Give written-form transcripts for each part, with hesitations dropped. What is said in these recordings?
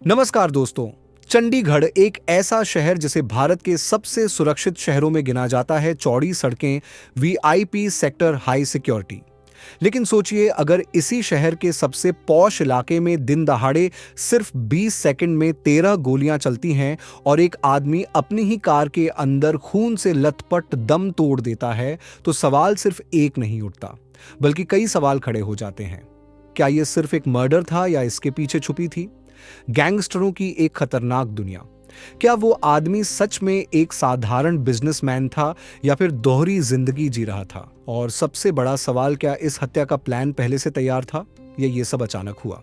नमस्कार दोस्तों। चंडीगढ़ एक ऐसा शहर जिसे भारत के सबसे सुरक्षित शहरों में गिना जाता है। चौड़ी सड़कें, वीआईपी सेक्टर, हाई सिक्योरिटी। लेकिन सोचिए, अगर इसी शहर के सबसे पॉश इलाके में दिन दहाड़े सिर्फ 20 सेकंड में 13 गोलियां चलती हैं और एक आदमी अपनी ही कार के अंदर खून से लथपथ दम तोड़ देता है, तो सवाल सिर्फ एक नहीं उठता, बल्कि कई सवाल खड़े हो जाते हैं। क्या यह सिर्फ एक मर्डर था या इसके पीछे छुपी थी गैंगस्टरों की एक खतरनाक दुनिया? क्या वो आदमी सच में एक साधारण बिजनेसमैन था या फिर दोहरी जिंदगी जी रहा था? और सबसे बड़ा सवाल, क्या इस हत्या का प्लान पहले से तैयार था या ये सब अचानक हुआ?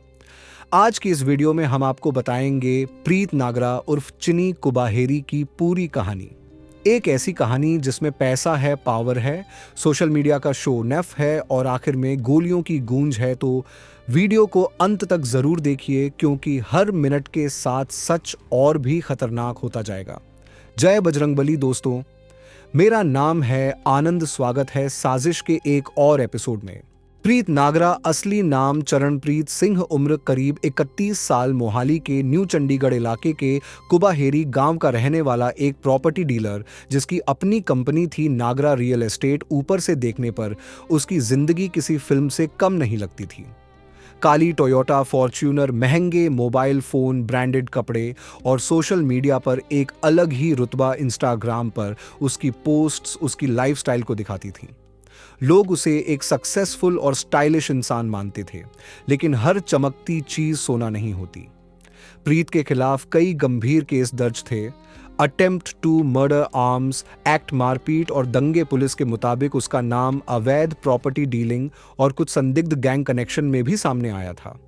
आज की इस वीडियो में हम आपको बताएंगे प्रीत नागरा उर्फ चिनी कुबाहेरी की पूरी कहानी। एक ऐसी कहानी जिसमें पैसा है, पावर है, सोशल मीडिया का शो नेफ है और आखिर में गोलियों की गूंज है। तो वीडियो को अंत तक जरूर देखिए, क्योंकि हर मिनट के साथ सच और भी खतरनाक होता जाएगा। जय बजरंगबली दोस्तों, मेरा नाम है आनंद। स्वागत है साजिश के एक और एपिसोड में। प्रीत नागरा, असली नाम चरणप्रीत सिंह, उम्र करीब 31 साल, मोहाली के न्यू चंडीगढ़ इलाके के कुबाहेरी गांव का रहने वाला एक प्रॉपर्टी डीलर, जिसकी अपनी कंपनी थी नागरा रियल एस्टेट। ऊपर से देखने पर उसकी जिंदगी किसी फिल्म से कम नहीं लगती थी। काली टोयोटा फॉर्च्यूनर, महंगे मोबाइल फोन, ब्रांडेड कपड़े और सोशल मीडिया पर एक अलग ही रुतबा। इंस्टाग्राम पर उसकी पोस्ट्स उसकी लाइफस्टाइल को दिखाती थी। लोग उसे एक सक्सेसफुल और स्टाइलिश इंसान मानते थे, लेकिन हर चमकती चीज सोना नहीं होती। प्रीत के खिलाफ कई गंभीर केस दर्ज थे। Attempt to murder, arms act, मारपीट और दंगे। पुलिस के मुताबिक उसका नाम अवैध प्रॉपर्टी डीलिंग और कुछ संदिग्ध गैंग कनेक्शन में भी सामने आया था।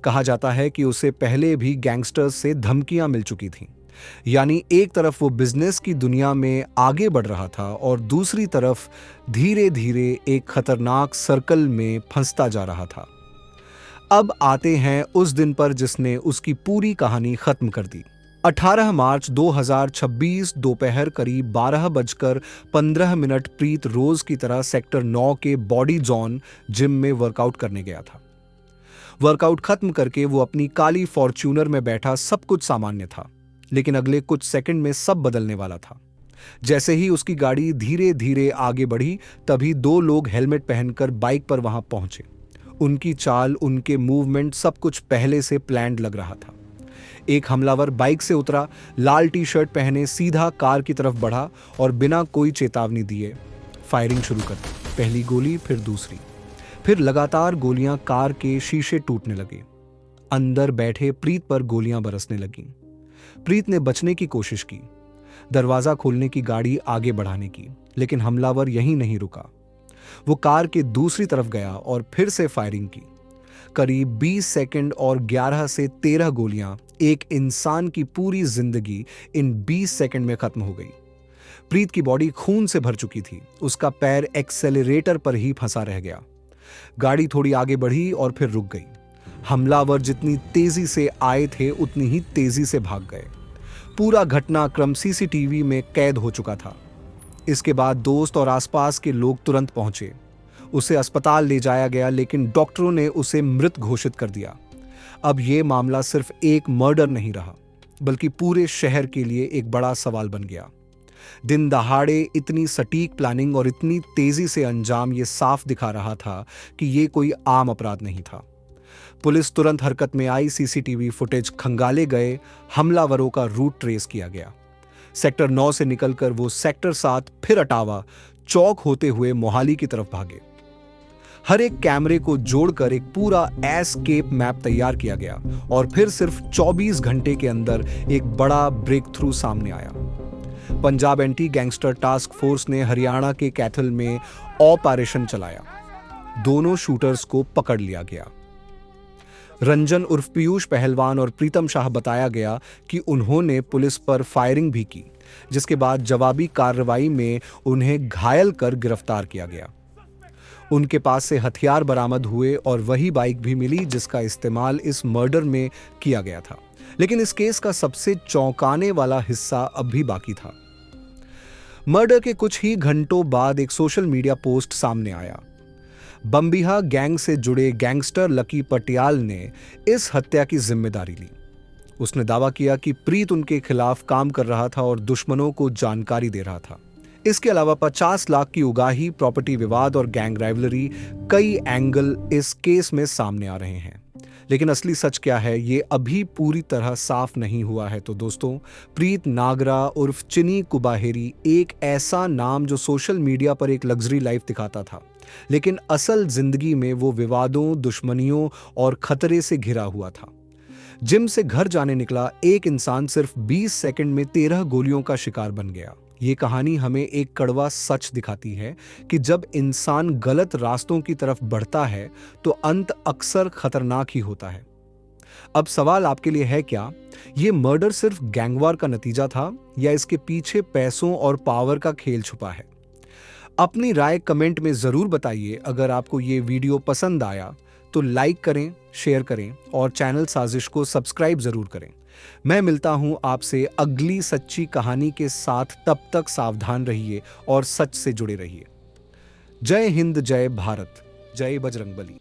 कहा जाता है कि उसे पहले भी गैंगस्टर्स से धमकियां मिल चुकी थीं। यानी एक तरफ वो बिजनेस की दुनिया में आगे बढ़ रहा था और दूसरी तरफ धीरे धीरे एक खतरनाक सर्कल में फंसता जा रहा था। अब आते हैं उस दिन पर जिसने उसकी पूरी कहानी खत्म कर दी। 18 मार्च 2026 दोपहर करीब 12:15 प्रीत रोज की तरह सेक्टर 9 के बॉडी जोन जिम में वर्कआउट करने गया था। वर्कआउट खत्म करके वो अपनी काली फॉर्च्यूनर में बैठा। सब कुछ सामान्य था, लेकिन अगले कुछ सेकंड में सब बदलने वाला था। जैसे ही उसकी गाड़ी धीरे धीरे आगे बढ़ी, तभी दो लोग हेलमेट पहनकर बाइक पर वहां पहुंचे। उनकी चाल, उनके मूवमेंट, सब कुछ पहले से प्लान्ड लग रहा था। एक हमलावर बाइक से उतरा, लाल टी शर्ट पहने, सीधा कार की तरफ बढ़ा और बिना कोई चेतावनी दिए फायरिंग शुरू कर दी। पहली गोली, फिर दूसरी, फिर लगातार गोलियां। कार के शीशे टूटने लगे। अंदर बैठे प्रीत पर गोलियां बरसने लगीं। प्रीत ने बचने की कोशिश की, दरवाजा खोलने की, गाड़ी आगे बढ़ाने की, लेकिन हमलावर यहीं नहीं रुका। वो कार के दूसरी तरफ गया और फिर से फायरिंग की। करीब 20 सेकंड और 11 से 13 गोलियां। एक इंसान की पूरी जिंदगी इन 20 सेकंड में खत्म हो गई। प्रीत की बॉडी खून से भर चुकी थी। उसका पैर एक्सेलरेटर पर ही फंसा रह गया। गाड़ी थोड़ी आगे बढ़ी और फिर रुक गई। हमलावर जितनी तेजी से आए थे उतनी ही तेजी से भाग गए। पूरा घटनाक्रम सीसीटीवी में कैद हो चुका था। इसके बाद दोस्त और आसपास के लोग तुरंत पहुंचे। उसे अस्पताल ले जाया गया, लेकिन डॉक्टरों ने उसे मृत घोषित कर दिया। अब यह मामला सिर्फ एक मर्डर नहीं रहा, बल्कि पूरे शहर के लिए एक बड़ा सवाल बन गया। दिन दहाड़े इतनी सटीक प्लानिंग और इतनी तेजी से अंजाम, ये साफ दिखा रहा था कि यह कोई आम अपराध नहीं था। पुलिस तुरंत हरकत में आई। सीसीटीवी फुटेज खंगाले गए। हमलावरों का रूट ट्रेस किया गया। सेक्टर 9 से निकलकर वो सेक्टर 7, फिर अटावा, चौक होते हुए मोहाली की तरफ भागे। हर एक कैमरे को जोड़कर एक पूरा एस्केप मैप तैयार किया गया और फिर सिर्फ 24 घंटे के अंदर एक बड़ा ब्रेक थ्रू सामने आया। Punjab anti gangster task force ने हरियाणा के कैथल में ऑपरेशन चलाया। दोनों शूटर्स को पकड़ लिया गया। रंजन उर्फ पीयूष पहलवान और प्रीतम शाह बताया गया कि उन्होंने पुलिस पर फायरिंग भी की, जिसके बाद जवाबी कार्रवाई में उन्हें घायल कर गिरफ्तार किया गया। उनके पास से हथियार बरामद हुए और वही बाइक भी मिली जिसका इस्तेमाल इस मर्डर में किया गया था। लेकिन इस केस का सबसे चौंकाने वाला हिस्सा अब भी बाकी था। मर्डर के कुछ ही घंटों बाद एक सोशल मीडिया पोस्ट सामने आया। बम्बिहा गैंग से जुड़े गैंगस्टर लकी पटियाल ने इस हत्या की जिम्मेदारी ली। उसने दावा किया कि प्रीत उनके खिलाफ काम कर रहा था और दुश्मनों को जानकारी दे रहा था। इसके अलावा 50 लाख की उगाही, प्रॉपर्टी विवाद और गैंग राइवलरी, कई एंगल इस केस में सामने आ रहे हैं। लेकिन असली सच क्या है, ये अभी पूरी तरह साफ नहीं हुआ है। तो दोस्तों, प्रीत नागरा उर्फ चिनी कुबाहेरी एक ऐसा नाम जो सोशल मीडिया पर एक लग्जरी लाइफ दिखाता था, लेकिन असल जिंदगी में वो विवादों, दुश्मनियों और खतरे से घिरा हुआ था। जिम से घर जाने निकला एक इंसान सिर्फ 20 सेकंड में 13 गोलियों का शिकार बन गया। ये कहानी हमें एक कड़वा सच दिखाती है कि जब इंसान गलत रास्तों की तरफ बढ़ता है तो अंत अक्सर खतरनाक ही होता है। अब सवाल आपके लिए है, क्या ये मर्डर सिर्फ गैंगवार का नतीजा था या इसके पीछे पैसों और पावर का खेल छुपा है? अपनी राय कमेंट में जरूर बताइए। अगर आपको ये वीडियो पसंद आया तो लाइक करें, शेयर करें और चैनल साजिश को सब्सक्राइब जरूर करें। मैं मिलता हूं आपसे अगली सच्ची कहानी के साथ। तब तक सावधान रहिए और सच से जुड़े रहिए। जय हिंद, जय भारत, जय बजरंगबली।